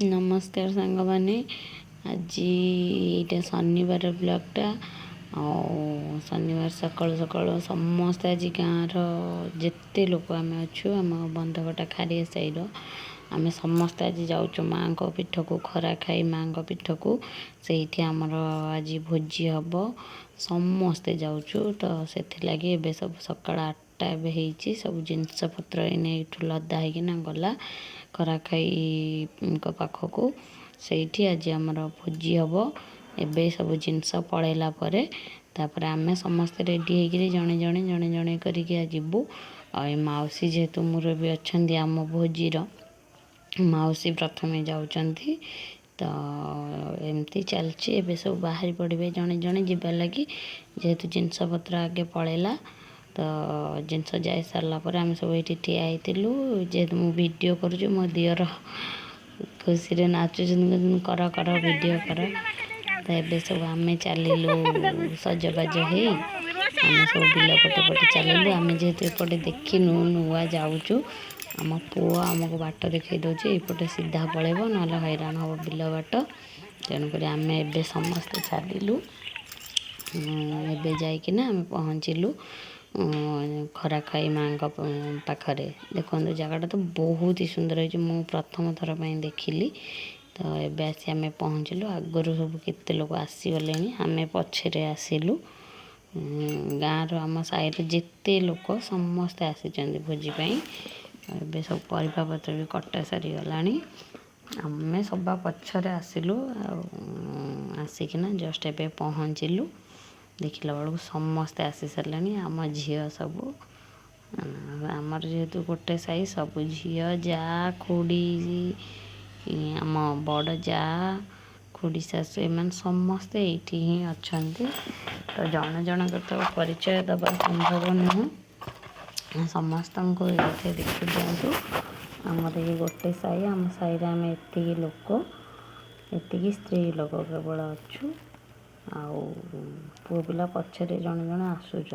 नमस्कार सांग मैंने आज ये शनिवार ब्लॉगटा शनिवार सकाल सकाल समस्त आज गाँव जिते लोक आम अच्छु आम बंधकटा खारिया साईर आम समस्त आज जाऊँ माँ पीठ को खरा खाई माँ पीठ को से आमर आज भोजी हम समस्ते जाऊँ तो से लगे ए सब सका 8टा एवं सब जिनपतर ये लदा होना गला खरा खाई पाखक से आज आमर भोजी हम एबे सब जिनस पलैला तापर आम समस्ते रेडी होकर जड़े जड़े जड़े जड़े करके जीवु मौसी जेहेतु मोर भी अच्छा आम भोजीर मौसी प्रथमे जाऊँगी तो एमती चलती एबे सब बाहरी पड़े जड़े जड़े जीवार लगी जेहेतु जिनपतर आगे पलैला तो जिनस जा सारापर आम सब ये ठिया होलु जेहेतु मु वीडियो करुँ मो दियर खुशी नाचुन कर कर वीडियो कर तो ये सब आम चलू सजबाज हो आम सब बिल पटे पटे चलू आम जेहेतु एपटे देखिनु नुआ जाऊँ आम पुओ आमको बाट देखा दूचे यपटे सीधा पलैब ना हैरान हम बिल बाट तेणुक आम ए समस्ते चलू एबे जाइकिना आम पहुँचलु खरा खाई माँ पाखरे देखो जगटा तो बहुत ही सुंदर है मु प्रथम थर पर देखिली तो एबे आसी आम पहुँचलु आगरू सब केते लोग आसीगले आम पछरे आसिलु गाँव आम साइड जिते लोक समस्ते आसी भोजीपाई एबे सब परिबा पत्र भी कटा सारी गलानी आम सबा पछरे आसिलु आसिकिना जस्ट एबे पहुँचलु देखला बेलू समस्ते आसी सारे आम झी सब आमर जेहेतु गोटे साई सब झी जा खुड़ी आम बड़ जा खुड़ी शाशु एम समस्ते ये ही अच्छा तो जन जनक तो परिचय दबा संभव नुह समस्त को ये देखी दिंतु आमर ये गोटे साई आम साई आम एति लोक एति स्त्री लोक केवल अच्छु पुओ पिला पछरे जड़े जड़े आसुंच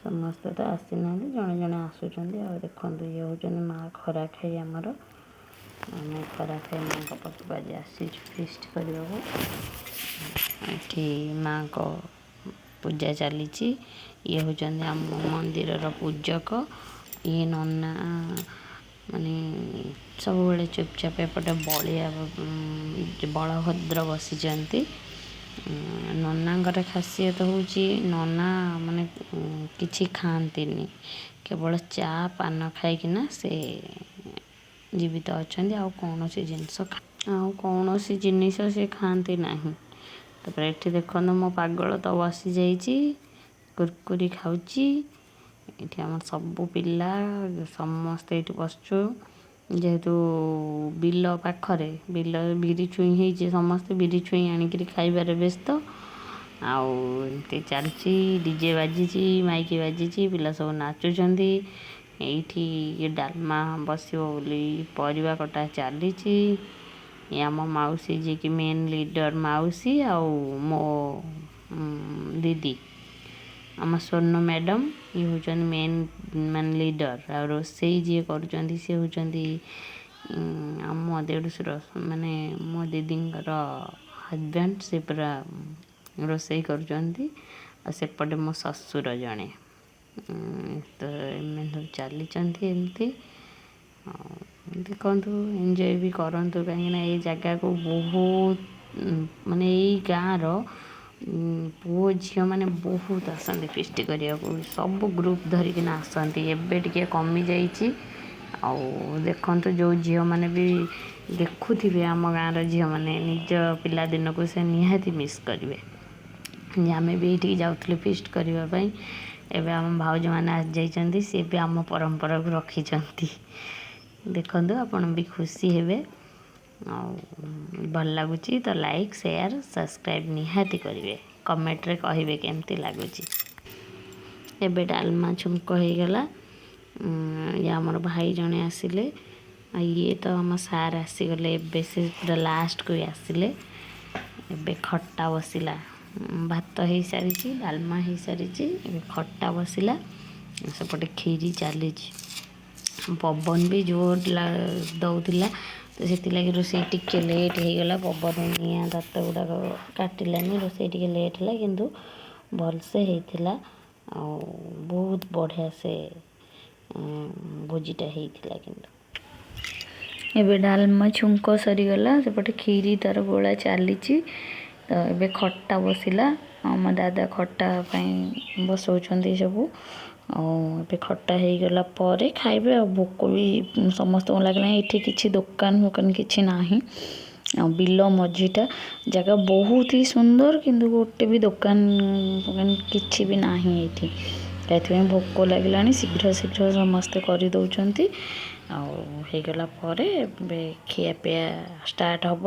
समस्ते तो आसी ना जड़े जड़े आसुँच देखो ये हूँ माँ खरा खाई आमर आम खरा खाई माँ पाखक आज आसी फिस्ट करने माँ को पूजा चली ये हूँ आम मंदिर पूजक ये नना माने सब बड़े चुपचाप एपटे बलिया बलभद्र बसी ननांगर खासियत हूँ नना माने किछि खाआंतीनी केवल चा पान खाइकिना से जीवित अच्छा कौन जिनस कौन जिनिस से खाआंती नहीं तापर ये देखो मो पागल तो बसी जाइए कुरकुरी खाऊची ये आम सबू पिला समस्ते ये बसचु जेहेतु बिल पाखरे बिल बिरी छुई हो समस्ते बिरी छुई आनिक खाइबार व्यस्त आमती चलती डीजे बाजी माइकी बाजी पिला सब नाचुंट ये डालमा बस परिवा कटा चली आम मौसी जी की मेन लीडर मौसी मो दीदी आम स्वर्ण मैडम ये हूँ मेन मान लीडर आ रोसई जी कर सी हूँ आम देढ़शुर माने मो दीदी हजबैंड से पूरा रोसई करपटे मो ससुर जड़े तो एम सब चली एमती देखु एंजॉय भी करूँ कहीं जगह को बहुत माने यही गाँव पुओ झी मैंने बहुत आसती फिस्ट करने को सब ग्रुप धरिकिना आसती एबे टिके कमी जाइए देखु जो झी मैंने भी देखुवे आम गाँव झी मैंने निज पिला दिन को से निहाती मिस करेंगे आम भी ये जाऊँ फिस्ट करने एवं आम भाउज मैंने आसी जाइए सी भी आम परंपरा को रखी देखु आपण भी खुशी हेबे भल लगुच तो लाइक शेयर सब्सक्राइब निहाती करेंगे कमेंट रे कहिबे केमती लगुच एबे डालमा छुंक हो गला ये आमर भाई जने आसिले ये तो आम सार आसीगले एबे से पूरा लास्ट को आसिले एबे खट्टा बसिला भात हो सारी डालमा हो सारी खट्टा बसिला सेपटे खीरी चली पवन भी जोर दौला तो से रोसे टिके लेट हो गला पवन निआ दात गुड़ाक काटिलानी रोसे टिके लेट है किंतु भलसे होता बहुत बढ़िया से भोजीटा होता किंतु एबे डालमा छुंक सरीगला सेपटे खीरी तार गोला चली तो एबे खट्टा बसिला आम दादा खट्टा बसौଛନ୍ତି सब ए खट्टा हो गला पर खाइबे भोक भी समस्त लगे ये किसी दुकान फुकान किसी ना बिल मझीटा जगह बहुत ही सुंदर किंतु गोटे भी दुकान फुकान किसी भी ना ये भोक लगे शीघ्र शीघ्र समस्ते कर दौरान आगला खिया पिया स्टार्ट हम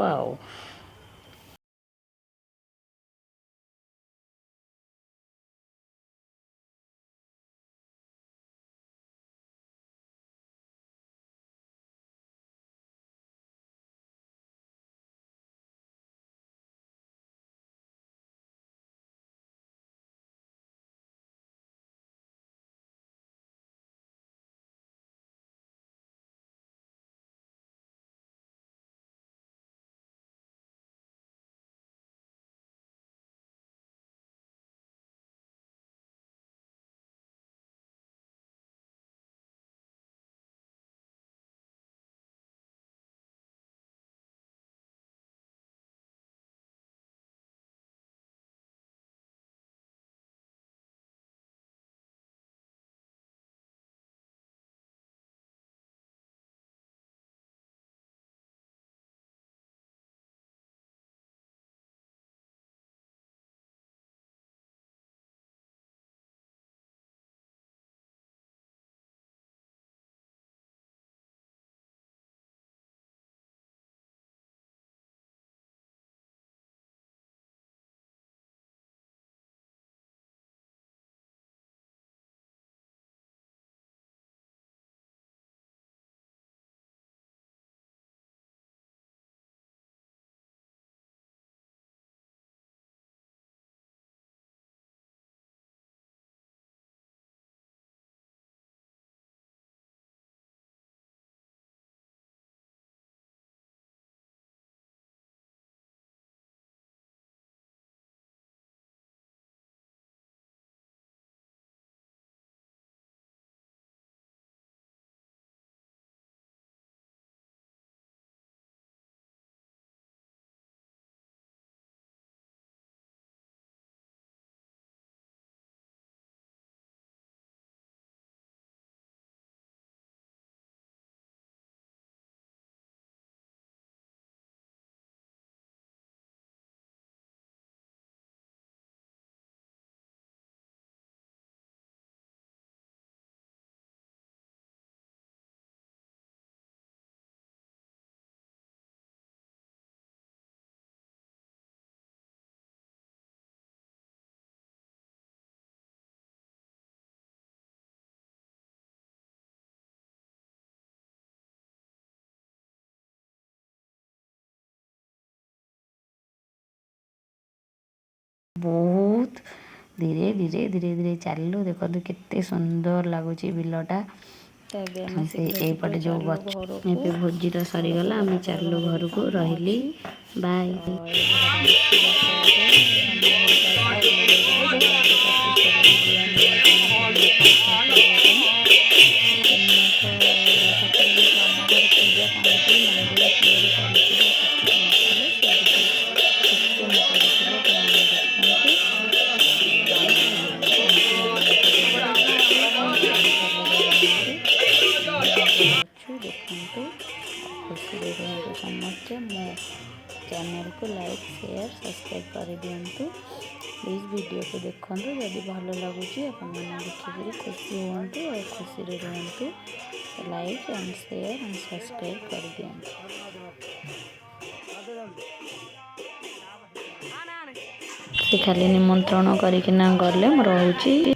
बहुत धीरे धीरे धीरे धीरे चलू देखो केते सुंदर लगुच बिलटा जो भोजी सरीगला आम चलू घर को रही देखते खुशी रुहतु समस्ते मो चैनल को लाइक शेयर सब्सक्राइब कर दिंतु प्लीज वीडियो को देखो जदि भल लगुच देखिए खुशी हूँ और खुशी रुहतु like and share and subscribe कर दिंतु खाली निमंत्रण करना गले रोचे।